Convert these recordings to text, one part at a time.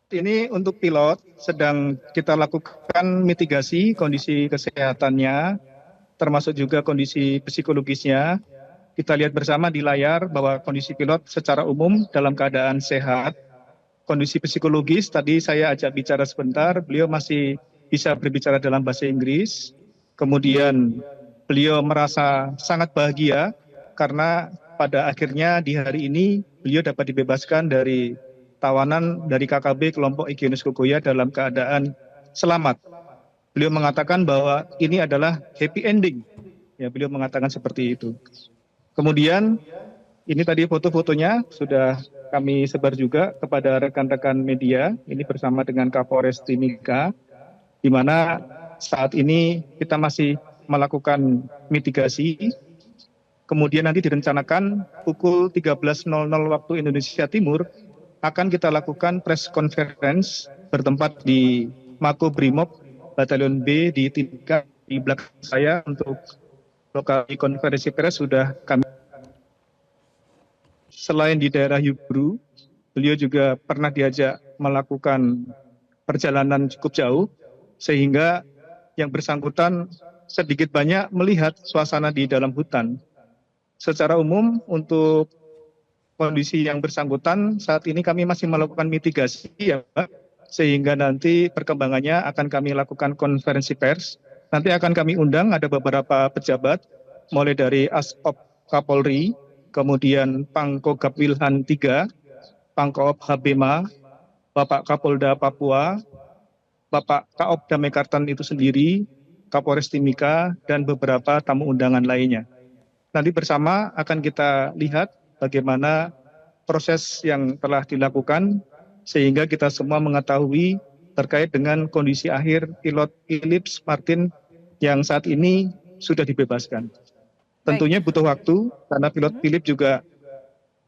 Ini untuk pilot sedang kita lakukan mitigasi kondisi kesehatannya, termasuk juga kondisi psikologisnya. Kita lihat bersama di layar bahwa kondisi pilot secara umum dalam keadaan sehat. Kondisi psikologis tadi saya ajak bicara sebentar, beliau masih bisa berbicara dalam bahasa Inggris. Kemudian beliau merasa sangat bahagia karena pada akhirnya di hari ini beliau dapat dibebaskan dari tawanan dari KKB kelompok Egyanus Kogoya dalam keadaan selamat. Beliau mengatakan bahwa ini adalah happy ending. Ya, beliau mengatakan seperti itu. Kemudian ini tadi foto-fotonya sudah kami sebar juga kepada rekan-rekan media. Ini bersama dengan Kapolres Timika, di mana saat ini kita masih melakukan mitigasi. Kemudian nanti direncanakan pukul 13.00 waktu Indonesia Timur akan kita lakukan press conference bertempat di Makobrimob Batalion B di Timika di belakang saya. Untuk lokasi konferensi pers sudah kami. Selain di daerah Yubru, beliau juga pernah diajak melakukan perjalanan cukup jauh, sehingga yang bersangkutan sedikit banyak melihat suasana di dalam hutan. Secara umum untuk kondisi yang bersangkutan saat ini kami masih melakukan mitigasi ya Pak, sehingga nanti perkembangannya akan kami lakukan konferensi pers. Nanti akan kami undang ada beberapa pejabat, mulai dari Aspop Kapolri, kemudian Pangkogap Wilhan III, Pangkop Habema, Bapak Kapolda Papua, Bapak Kaopda Mekartan itu sendiri, Kapolres Timika, dan beberapa tamu undangan lainnya. Nanti bersama akan kita lihat bagaimana proses yang telah dilakukan sehingga kita semua mengetahui terkait dengan kondisi akhir pilot Philips Martin yang saat ini sudah dibebaskan. Tentunya butuh waktu karena pilot Philips juga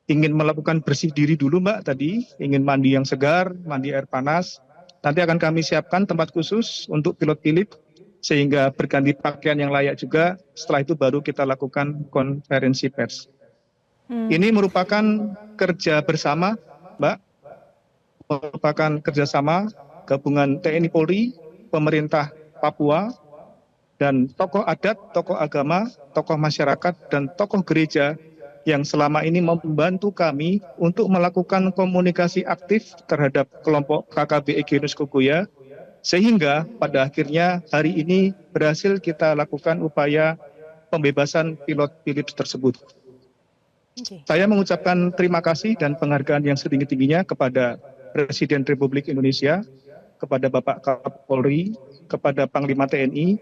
ingin melakukan bersih diri dulu Mbak tadi, ingin mandi yang segar, mandi air panas. Nanti akan kami siapkan tempat khusus untuk pilot Philips sehingga berganti pakaian yang layak juga. Setelah itu baru kita lakukan konferensi pers. Ini merupakan kerja bersama, Mbak, merupakan kerjasama gabungan TNI Polri, pemerintah Papua, dan tokoh adat, tokoh agama, tokoh masyarakat, dan tokoh gereja yang selama ini membantu kami untuk melakukan komunikasi aktif terhadap kelompok KKB Egyanus Kogoya, sehingga pada akhirnya hari ini berhasil kita lakukan upaya pembebasan pilot Philips tersebut. Saya mengucapkan terima kasih dan penghargaan yang setinggi-tingginya kepada Presiden Republik Indonesia, kepada Bapak Kapolri, kepada Panglima TNI,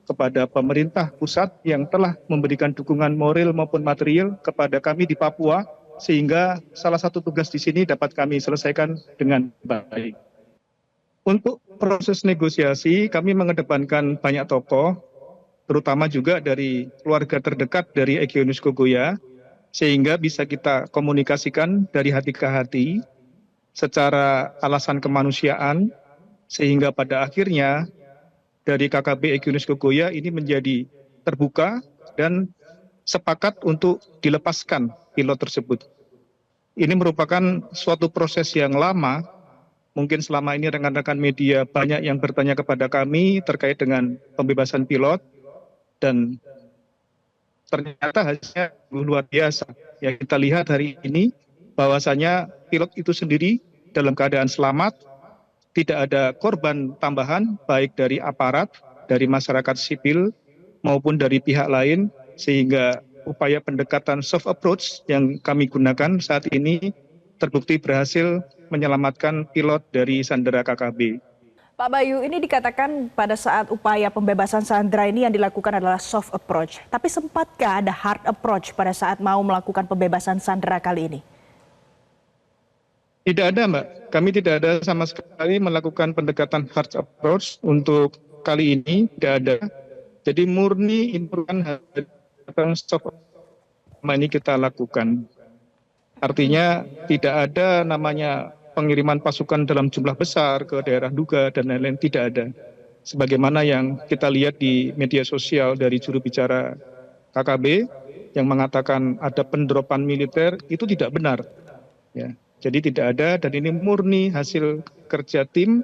kepada pemerintah pusat yang telah memberikan dukungan moral maupun material kepada kami di Papua, sehingga salah satu tugas di sini dapat kami selesaikan dengan baik. Untuk proses negosiasi, kami mengedepankan banyak tokoh, terutama juga dari keluarga terdekat dari Egyanus Kogoya, sehingga bisa kita komunikasikan dari hati ke hati secara alasan kemanusiaan, sehingga pada akhirnya dari KKB Egyanus Kogoya ini menjadi terbuka dan sepakat untuk dilepaskan pilot tersebut. Ini merupakan suatu proses yang lama. Mungkin selama ini rekan-rekan media banyak yang bertanya kepada kami terkait dengan pembebasan pilot, dan ternyata hasilnya luar biasa. Yang kita lihat hari ini bahwasanya pilot itu sendiri dalam keadaan selamat, tidak ada korban tambahan baik dari aparat, dari masyarakat sipil maupun dari pihak lain, sehingga upaya pendekatan soft approach yang kami gunakan saat ini terbukti berhasil menyelamatkan pilot dari sandera KKB. Pak Bayu, ini dikatakan pada saat upaya pembebasan sandera ini yang dilakukan adalah soft approach. Tapi sempatkah ada hard approach pada saat mau melakukan pembebasan sandera kali ini? Tidak ada Mbak, kami tidak ada sama sekali melakukan pendekatan hard approach untuk kali ini, tidak ada. Jadi murni informasi soft approach ini kita lakukan. Artinya tidak ada namanya pengiriman pasukan dalam jumlah besar ke daerah duga dan lain-lain, tidak ada. Sebagaimana yang kita lihat di media sosial dari juru bicara KKB yang mengatakan ada pendropan militer, itu tidak benar. Ya. Jadi tidak ada, dan ini murni hasil kerja tim,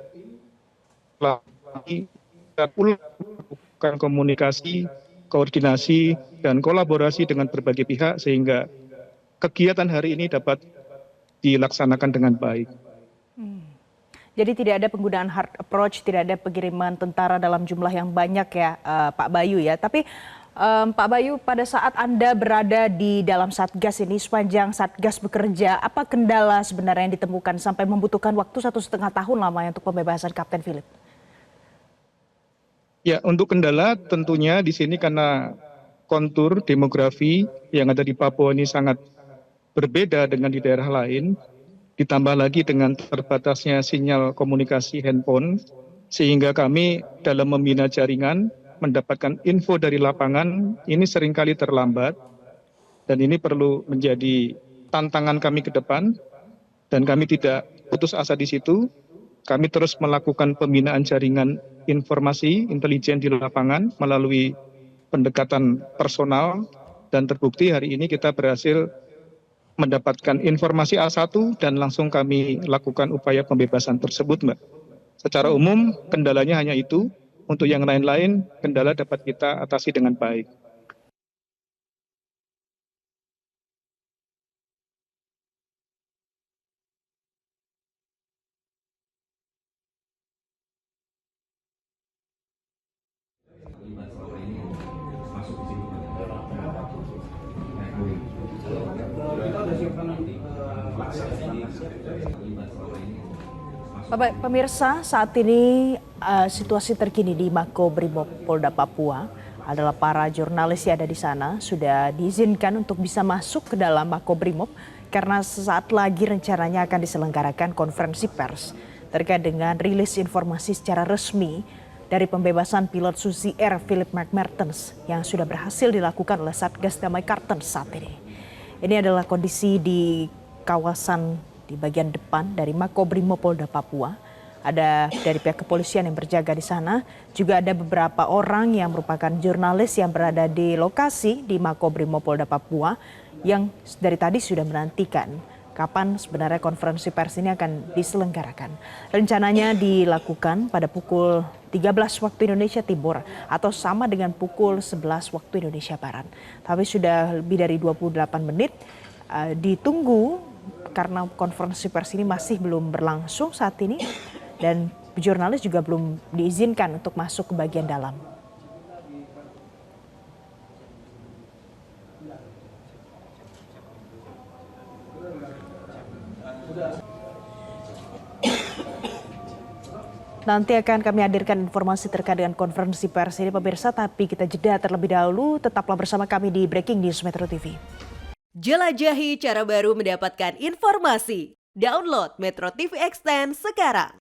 kita ulang melakukan komunikasi, koordinasi, dan kolaborasi dengan berbagai pihak sehingga kegiatan hari ini dapat dilaksanakan dengan baik. Jadi tidak ada penggunaan hard approach, tidak ada pengiriman tentara dalam jumlah yang banyak ya Pak Bayu ya. Tapi Pak Bayu, pada saat Anda berada di dalam Satgas ini, sepanjang Satgas bekerja, apa kendala sebenarnya yang ditemukan sampai membutuhkan waktu 1,5 tahun lamanya untuk pembebasan Kapten Philip? Ya, untuk kendala tentunya di sini karena kontur demografi yang ada di Papua ini sangat berbeda dengan di daerah lain, ditambah lagi dengan terbatasnya sinyal komunikasi handphone, sehingga kami dalam membina jaringan, mendapatkan info dari lapangan, ini seringkali terlambat, dan ini perlu menjadi tantangan kami ke depan, dan kami tidak putus asa di situ. Kami terus melakukan pembinaan jaringan informasi intelijen di lapangan melalui pendekatan personal, dan terbukti hari ini kita berhasil mendapatkan informasi A1 dan langsung kami lakukan upaya pembebasan tersebut, Mbak. Secara umum kendalanya hanya itu, untuk yang lain-lain kendala dapat kita atasi dengan baik. Bapak pemirsa, saat ini situasi terkini di Makobrimob Polda Papua adalah para jurnalis yang ada di sana sudah diizinkan untuk bisa masuk ke dalam Makobrimob karena sesaat lagi rencananya akan diselenggarakan konferensi pers terkait dengan rilis informasi secara resmi dari pembebasan pilot Susi Air Philip McMertens yang sudah berhasil dilakukan oleh Satgas Damai Kartens saat ini. Ini adalah kondisi di kawasan di bagian depan dari Makobrimob Polda Papua. Ada dari pihak kepolisian yang berjaga di sana. Juga ada beberapa orang yang merupakan jurnalis yang berada di lokasi di Makobrimob Polda Papua yang dari tadi sudah menantikan kapan sebenarnya konferensi pers ini akan diselenggarakan. Rencananya dilakukan pada pukul 13 waktu Indonesia Timur atau sama dengan pukul 11 waktu Indonesia Barat. Tapi sudah lebih dari 28 menit ditunggu karena konferensi pers ini masih belum berlangsung saat ini dan jurnalis juga belum diizinkan untuk masuk ke bagian dalam. Nanti akan kami hadirkan informasi terkait dengan konferensi pers ini pemirsa, tapi kita jeda terlebih dahulu. Tetaplah bersama kami di Breaking News Metro TV. Jelajahi cara baru mendapatkan informasi. Download Metro TV Extend sekarang.